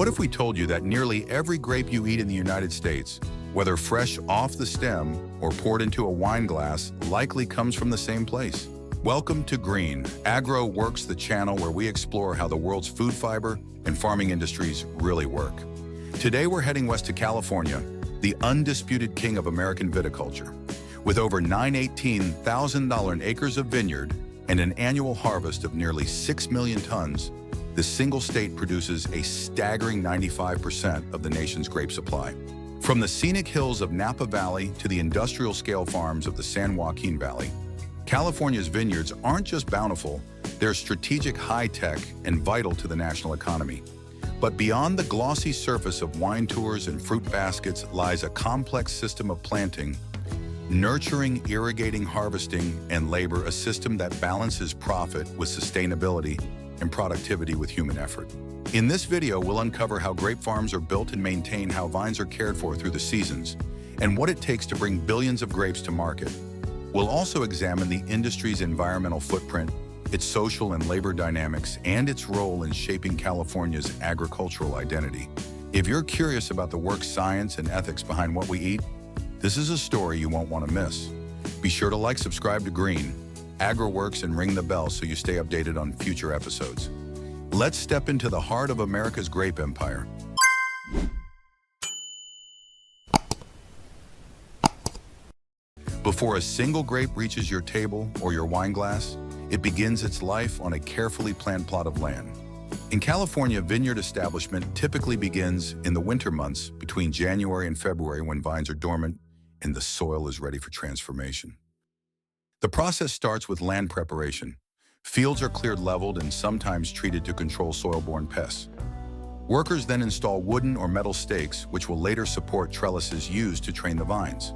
What if we told you that nearly every grape you eat in the United States, whether fresh off the stem or poured into a wine glass, likely comes from the same place? Welcome to GREEN-AgroWorks, the channel where we explore how the world's food fiber and farming industries really work. Today we're heading west to California, the undisputed king of American viticulture. With over $918,000 acres of vineyard and an annual harvest of nearly 6 million tons, the single state produces a staggering 95% of the nation's grape supply. From the scenic hills of Napa Valley to the industrial-scale farms of the San Joaquin Valley, California's vineyards aren't just bountiful, they're strategic, high-tech, and vital to the national economy. But beyond the glossy surface of wine tours and fruit baskets lies a complex system of planting, nurturing, irrigating, harvesting, and labor, a system that balances profit with sustainability and productivity with human effort. In this video, we'll uncover how grape farms are built and maintained, how vines are cared for through the seasons, and what it takes to bring billions of grapes to market. We'll also examine the industry's environmental footprint, its social and labor dynamics, and its role in shaping California's agricultural identity. If you're curious about the work, science, and ethics behind what we eat, this is a story you won't want to miss. Be sure to like, subscribe to GREEN-AgroWorks, and ring the bell so you stay updated on future episodes. Let's step into the heart of America's grape empire. Before a single grape reaches your table or your wine glass, it begins its life on a carefully planned plot of land. In California, vineyard establishment typically begins in the winter months between January and February, when vines are dormant and the soil is ready for transformation. The process starts with land preparation. Fields are cleared, leveled, and sometimes treated to control soil-borne pests. Workers then install wooden or metal stakes, which will later support trellises used to train the vines.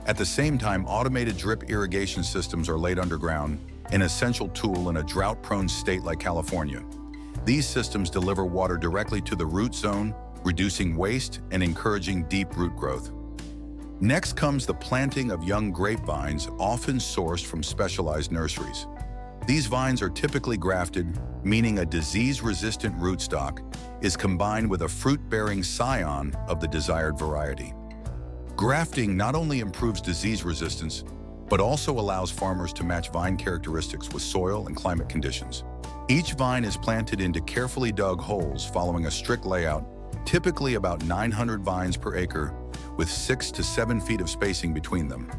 At the same time, automated drip irrigation systems are laid underground, an essential tool in a drought-prone state like California. These systems deliver water directly to the root zone, reducing waste and encouraging deep root growth. Next comes the planting of young grapevines, often sourced from specialized nurseries. These vines are typically grafted, meaning a disease-resistant rootstock is combined with a fruit-bearing scion of the desired variety. Grafting not only improves disease resistance, but also allows farmers to match vine characteristics with soil and climate conditions. Each vine is planted into carefully dug holes following a strict layout, typically about 900 vines per acre, with 6 to 7 feet of spacing between them.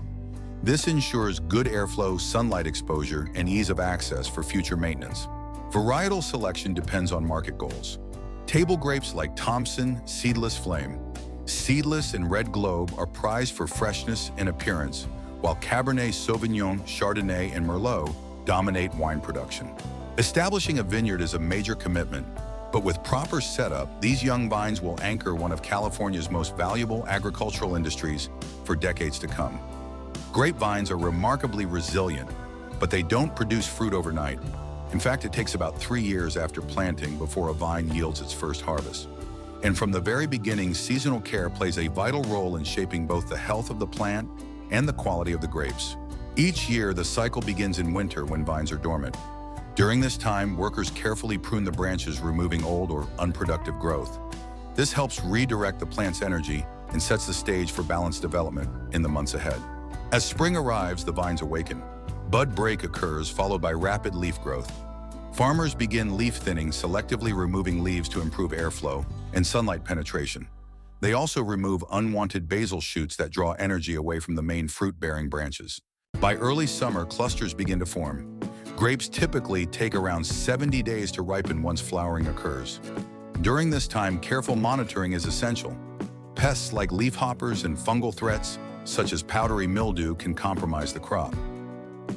This ensures good airflow, sunlight exposure, and ease of access for future maintenance. Varietal selection depends on market goals. Table grapes like Thompson, Seedless Flame, Seedless, and Red Globe are prized for freshness and appearance, while Cabernet Sauvignon, Chardonnay, and Merlot dominate wine production. Establishing a vineyard is a major commitment, but with proper setup, these young vines will anchor one of California's most valuable agricultural industries for decades to come. Grapevines are remarkably resilient, but they don't produce fruit overnight. In fact, it takes about 3 years after planting before a vine yields its first harvest. And from the very beginning, seasonal care plays a vital role in shaping both the health of the plant and the quality of the grapes. Each year, the cycle begins in winter when vines are dormant. During this time, workers carefully prune the branches, removing old or unproductive growth. This helps redirect the plant's energy and sets the stage for balanced development in the months ahead. As spring arrives, the vines awaken. Bud break occurs, followed by rapid leaf growth. Farmers begin leaf thinning, selectively removing leaves to improve airflow and sunlight penetration. They also remove unwanted basal shoots that draw energy away from the main fruit-bearing branches. By early summer, clusters begin to form. Grapes typically take around 70 days to ripen once flowering occurs. During this time, careful monitoring is essential. Pests like leafhoppers and fungal threats, such as powdery mildew, can compromise the crop.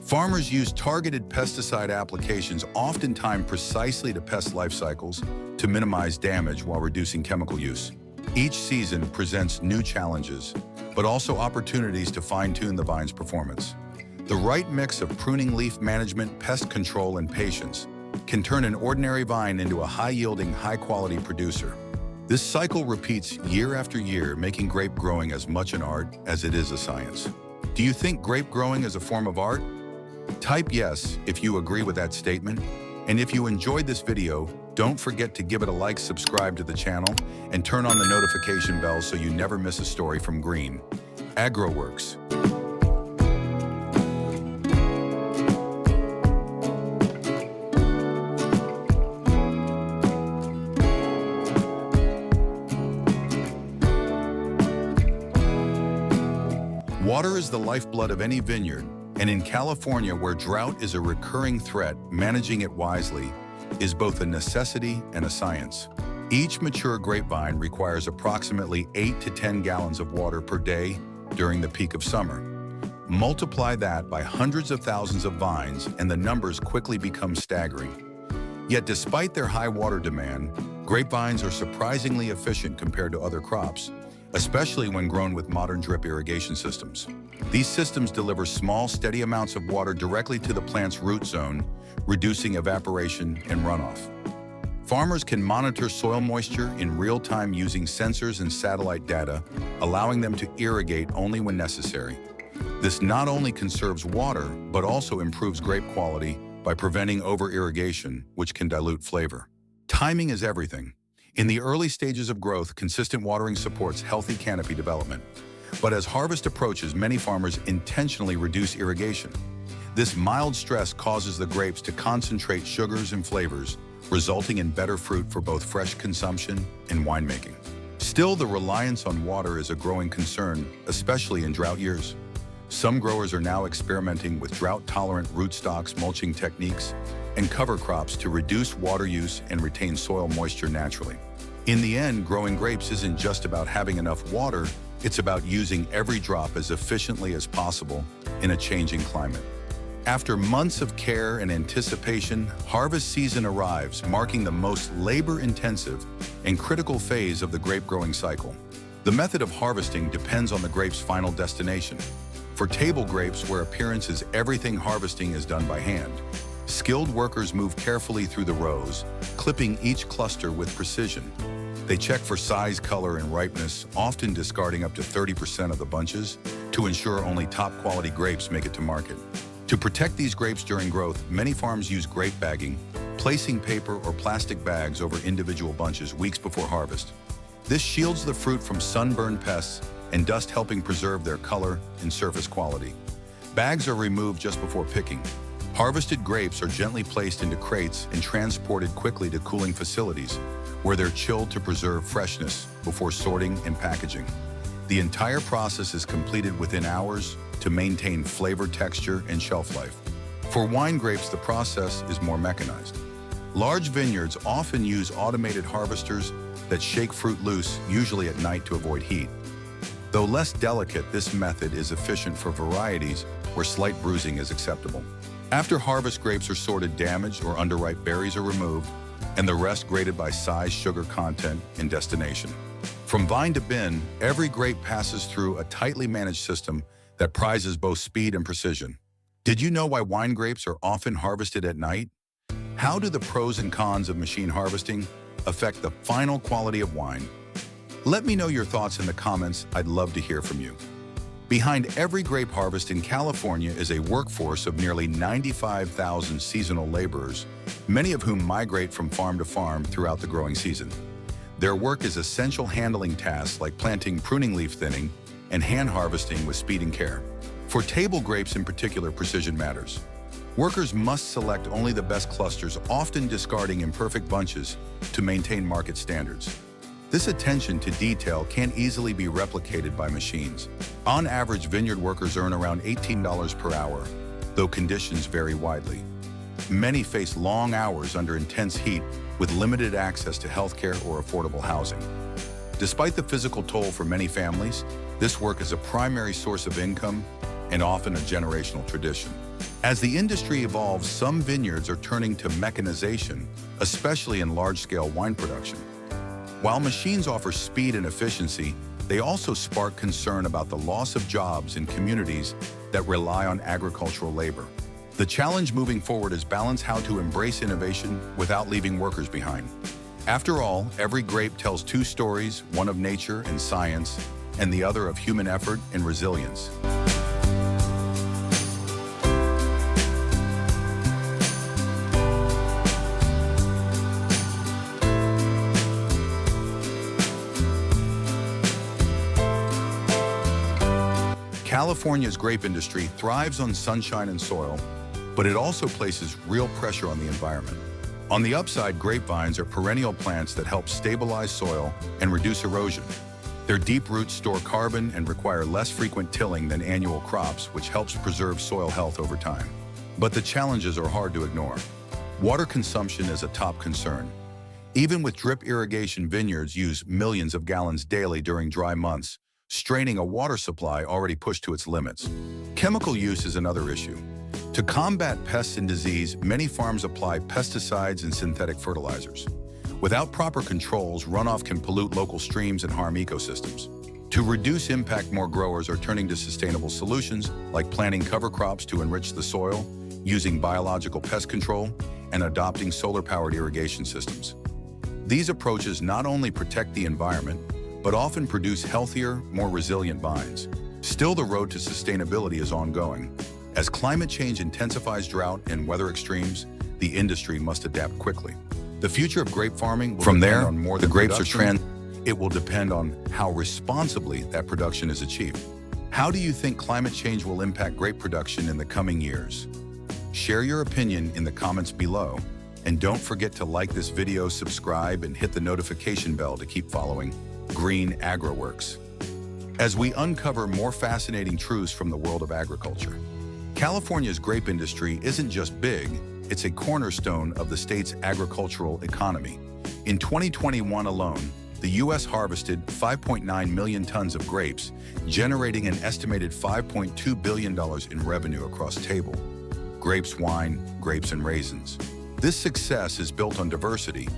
Farmers use targeted pesticide applications, often timed precisely to pest life cycles, to minimize damage while reducing chemical use. Each season presents new challenges, but also opportunities to fine-tune the vine's performance. The right mix of pruning, leaf management, pest control, and patience can turn an ordinary vine into a high-yielding, high-quality producer. This cycle repeats year after year, making grape growing as much an art as it is a science. Do you think grape growing is a form of art? Type yes if you agree with that statement. And if you enjoyed this video, Don't forget to give it a like, subscribe to the channel, and turn on the notification bell so you never miss a story from GREEN-AgroWorks. Water is the lifeblood of any vineyard, and in California, where drought is a recurring threat, managing it wisely is both a necessity and a science. Each mature grapevine requires approximately 8 to 10 gallons of water per day during the peak of summer. Multiply that by hundreds of thousands of vines, and the numbers quickly become staggering. Yet despite their high water demand, grapevines are surprisingly efficient compared to other crops, especially when grown with modern drip irrigation systems. These systems deliver small, steady amounts of water directly to the plant's root zone, reducing evaporation and runoff. Farmers can monitor soil moisture in real time using sensors and satellite data, allowing them to irrigate only when necessary. This not only conserves water, but also improves grape quality by preventing over-irrigation, which can dilute flavor. Timing is everything. In the early stages of growth, consistent watering supports healthy canopy development. But as harvest approaches, many farmers intentionally reduce irrigation. This mild stress causes the grapes to concentrate sugars and flavors, resulting in better fruit for both fresh consumption and winemaking. Still, the reliance on water is a growing concern, especially in drought years. Some growers are now experimenting with drought-tolerant rootstocks, mulching techniques, and cover crops to reduce water use and retain soil moisture naturally. In the end, growing grapes isn't just about having enough water, it's about using every drop as efficiently as possible in a changing climate. After months of care and anticipation, harvest season arrives, marking the most labor-intensive and critical phase of the grape growing cycle. The method of harvesting depends on the grape's final destination. For table grapes, where appearance is everything, harvesting is done by hand. Skilled workers move carefully through the rows, clipping each cluster with precision. They check for size, color, and ripeness, often discarding up to 30% of the bunches to ensure only top-quality grapes make it to market. To protect these grapes during growth, many farms use grape bagging, placing paper or plastic bags over individual bunches weeks before harvest. This shields the fruit from sunburn pests and dust, helping preserve their color and surface quality. Bags are removed just before picking. Harvested grapes are gently placed into crates and transported quickly to cooling facilities, where they're chilled to preserve freshness before sorting and packaging. The entire process is completed within hours to maintain flavor, texture, and shelf life. For wine grapes, the process is more mechanized. Large vineyards often use automated harvesters that shake fruit loose, usually at night, to avoid heat. Though less delicate, this method is efficient for varieties where slight bruising is acceptable. After harvest, grapes are sorted, damaged or underripe berries are removed, and the rest graded by size, sugar content, and destination. From vine to bin, every grape passes through a tightly managed system that prizes both speed and precision. Did you know why wine grapes are often harvested at night? How do the pros and cons of machine harvesting affect the final quality of wine? Let me know your thoughts in the comments. I'd love to hear from you. Behind every grape harvest in California is a workforce of nearly 95,000 seasonal laborers, many of whom migrate from farm to farm throughout the growing season. Their work is essential, handling tasks like planting, pruning, leaf thinning, and hand harvesting with speed and care. For table grapes in particular, precision matters. Workers must select only the best clusters, often discarding imperfect bunches to maintain market standards. This attention to detail can't easily be replicated by machines. On average, vineyard workers earn around $18 per hour, though conditions vary widely. Many face long hours under intense heat with limited access to healthcare or affordable housing. Despite the physical toll for many families, this work is a primary source of income and often a generational tradition. As the industry evolves, some vineyards are turning to mechanization, especially in large-scale wine production. While machines offer speed and efficiency, they also spark concern about the loss of jobs in communities that rely on agricultural labor. The challenge moving forward is balance how to embrace innovation without leaving workers behind. After all, every grape tells two stories, one of nature and science, and the other of human effort and resilience. California's grape industry thrives on sunshine and soil, but it also places real pressure on the environment. On the upside, grapevines are perennial plants that help stabilize soil and reduce erosion. Their deep roots store carbon and require less frequent tilling than annual crops, which helps preserve soil health over time. But the challenges are hard to ignore. Water consumption is a top concern. Even with drip irrigation, vineyards use millions of gallons daily during dry months, straining a water supply already pushed to its limits. Chemical use is another issue. To combat pests and disease, many farms apply pesticides and synthetic fertilizers. Without proper controls, runoff can pollute local streams and harm ecosystems. To reduce impact, more growers are turning to sustainable solutions like planting cover crops to enrich the soil, using biological pest control, and adopting solar-powered irrigation systems. These approaches not only protect the environment, but often produce healthier, more resilient vines. Still, the road to sustainability is ongoing. As climate change intensifies drought and weather extremes, the industry must adapt quickly. The future of grape farming will depend on more than production. It will depend on how responsibly that production is achieved. How do you think climate change will impact grape production in the coming years? Share your opinion in the comments below, and don't forget to like this video, subscribe, and hit the notification bell to keep following GREEN-AgroWorks as we uncover more fascinating truths from the world of agriculture. California's grape industry isn't just big, it's a cornerstone of the state's agricultural economy. In 2021 alone, the U.S. harvested 5.9 million tons of grapes, generating an estimated $5.2 billion in revenue across table, grapes, wine, grapes, and raisins. This success is built on diversity.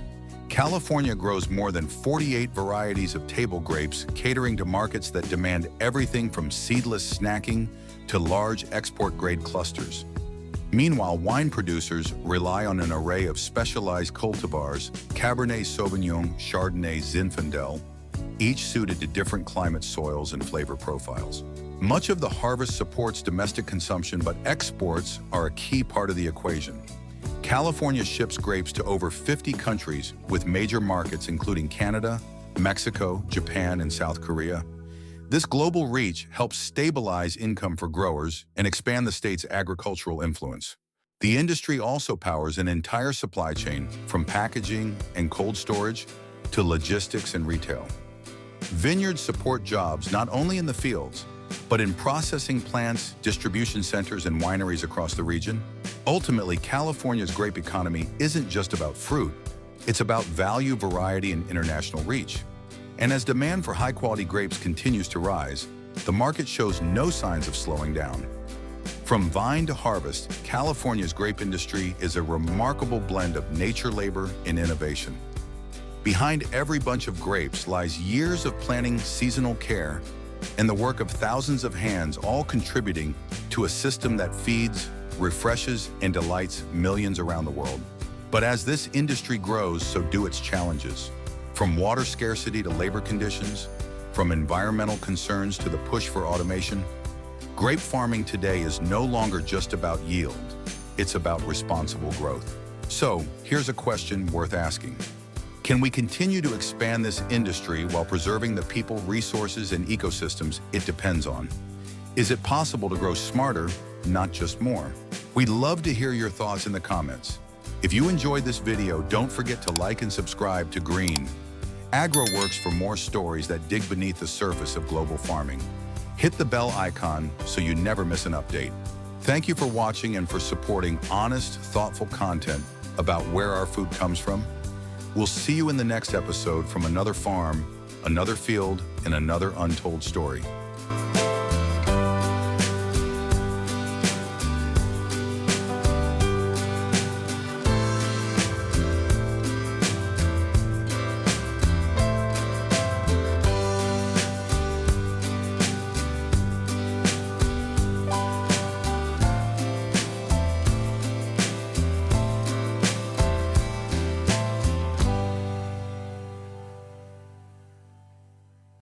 California grows more than 48 varieties of table grapes, catering to markets that demand everything from seedless snacking to large export-grade clusters. Meanwhile, wine producers rely on an array of specialized cultivars, Cabernet Sauvignon, Chardonnay, Zinfandel, each suited to different climate, soils, and flavor profiles. Much of the harvest supports domestic consumption, but exports are a key part of the equation. California ships grapes to over 50 countries, with major markets including Canada, Mexico, Japan, and South Korea. This global reach helps stabilize income for growers and expand the state's agricultural influence. The industry also powers an entire supply chain, from packaging and cold storage to logistics and retail. Vineyards support jobs not only in the fields, but in processing plants, distribution centers, and wineries across the region. Ultimately, California's grape economy isn't just about fruit, it's about value, variety, and international reach. And as demand for high-quality grapes continues to rise, the market shows no signs of slowing down. From vine to harvest, California's grape industry is a remarkable blend of nature, labor, and innovation. Behind every bunch of grapes lies years of planting, seasonal care, and the work of thousands of hands, all contributing to a system that feeds, refreshes, and delights millions around the world. But as this industry grows, so do its challenges. From water scarcity to labor conditions, from environmental concerns to the push for automation, grape farming today is no longer just about yield, it's about responsible growth. So, here's a question worth asking. Can we continue to expand this industry while preserving the people, resources, and ecosystems it depends on? Is it possible to grow smarter, not just more? We'd love to hear your thoughts in the comments. If you enjoyed this video, don't forget to like and subscribe to GREEN-AgroWorks for more stories that dig beneath the surface of global farming. Hit the bell icon so you never miss an update. Thank you for watching and for supporting honest, thoughtful content about where our food comes from. We'll see you in the next episode from another farm, another field, and another untold story.